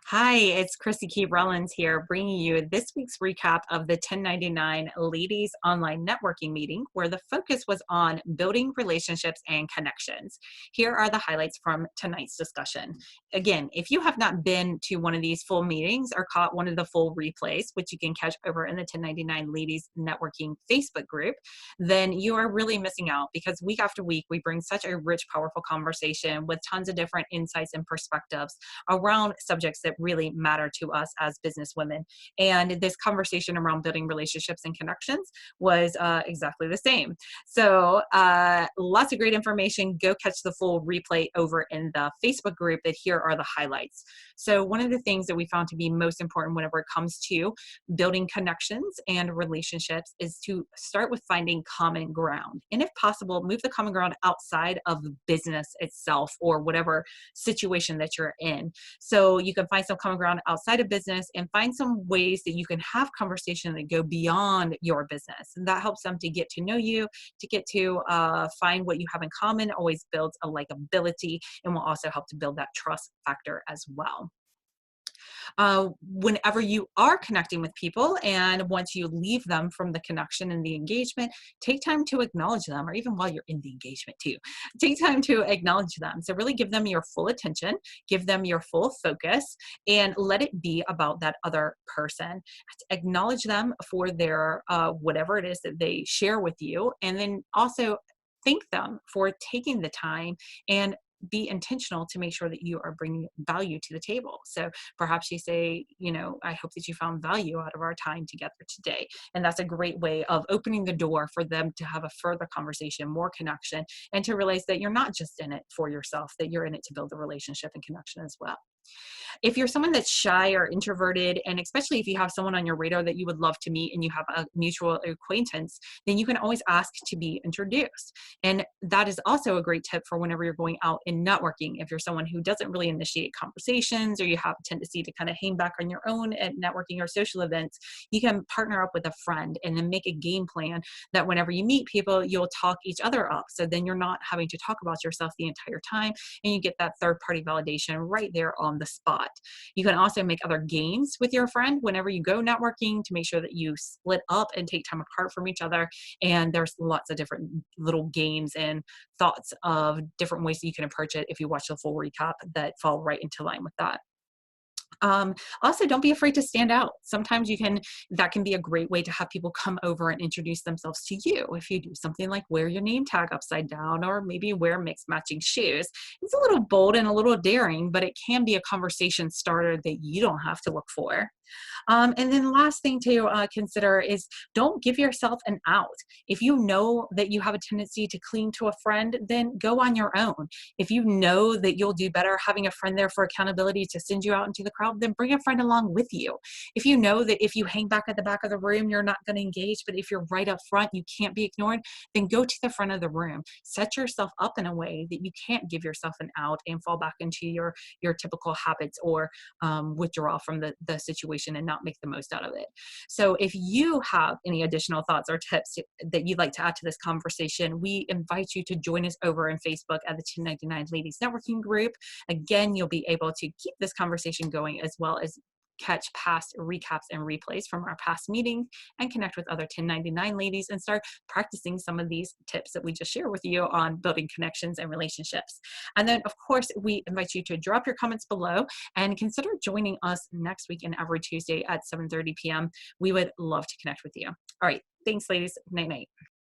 Hi, it's Chrissy Key Rollins here, bringing you this week's recap of the 1099 Ladies Online Networking Meeting, where the focus was on building relationships and connections. Here are the highlights from tonight's discussion. Again, if you have not been to one of these full meetings or caught one of the full replays, which you can catch over in the 1099 Ladies Networking Facebook group, then you are really missing out because week after week, we bring such a rich, powerful conversation with tons of different insights and perspectives around subjects that really matter to us as business women. And this conversation around building relationships and connections was exactly the same. So lots of great information. Go catch the full replay over in the Facebook group, but here are the highlights. So one of the things that we found to be most important whenever it comes to building connections and relationships is to start with finding common ground. And if possible, move the common ground outside of the business itself or whatever situation that you're in. So you can find some common ground outside of business and find some ways that you can have conversation that go beyond your business. And that helps them to get to know you, to get to find what you have in common, always builds a likability, and will also help to build that trust factor as well. Whenever you are connecting with people and once you leave them from the connection and the engagement, take time to acknowledge them, or even while you're in the engagement too, take time to acknowledge them. So really give them your full attention, give them your full focus, and let it be about that other person. Acknowledge them for their whatever it is that they share with you, and then also thank them for taking the time and be intentional to make sure that you are bringing value to the table. So perhaps you say, I hope that you found value out of our time together today. And that's a great way of opening the door for them to have a further conversation, more connection, and to realize that you're not just in it for yourself, that you're in it to build a relationship and connection as well. If you're someone that's shy or introverted, and especially if you have someone on your radar that you would love to meet and you have a mutual acquaintance, then you can always ask to be introduced. And that is also a great tip for whenever you're going out in networking. If you're someone who doesn't really initiate conversations, or you have a tendency to kind of hang back on your own at networking or social events, you can partner up with a friend and then make a game plan that whenever you meet people, you'll talk each other up. So then you're not having to talk about yourself the entire time, and you get that third party validation right there on the spot. You can also make other games with your friend whenever you go networking to make sure that you split up and take time apart from each other. And there's lots of different little games and thoughts of different ways that you can approach it if you watch the full recap that fall right into line with that. Also, don't be afraid to stand out. Sometimes that can be a great way to have people come over and introduce themselves to you. If you do something like wear your name tag upside down, or maybe wear mixed matching shoes, it's a little bold and a little daring, but it can be a conversation starter that you don't have to look for. And then last thing to consider is don't give yourself an out. If you know that you have a tendency to cling to a friend, then go on your own. If you know that you'll do better having a friend there for accountability to send you out into the crowd, then bring a friend along with you. If you know that if you hang back at the back of the room, you're not going to engage, but if you're right up front, you can't be ignored, then go to the front of the room. Set yourself up in a way that you can't give yourself an out and fall back into your typical habits, or withdraw from the situation and not make the most out of it. So if you have any additional thoughts or tips that you'd like to add to this conversation, we invite you to join us over in Facebook at the 1099 Ladies Networking Group. Again, you'll be able to keep this conversation going, as well as catch past recaps and replays from our past meetings, and connect with other 1099 ladies and start practicing some of these tips that we just shared with you on building connections and relationships. And then, of course, we invite you to drop your comments below and consider joining us next week and every Tuesday at 7:30 p.m. We would love to connect with you. All right. Thanks, ladies. Night, night.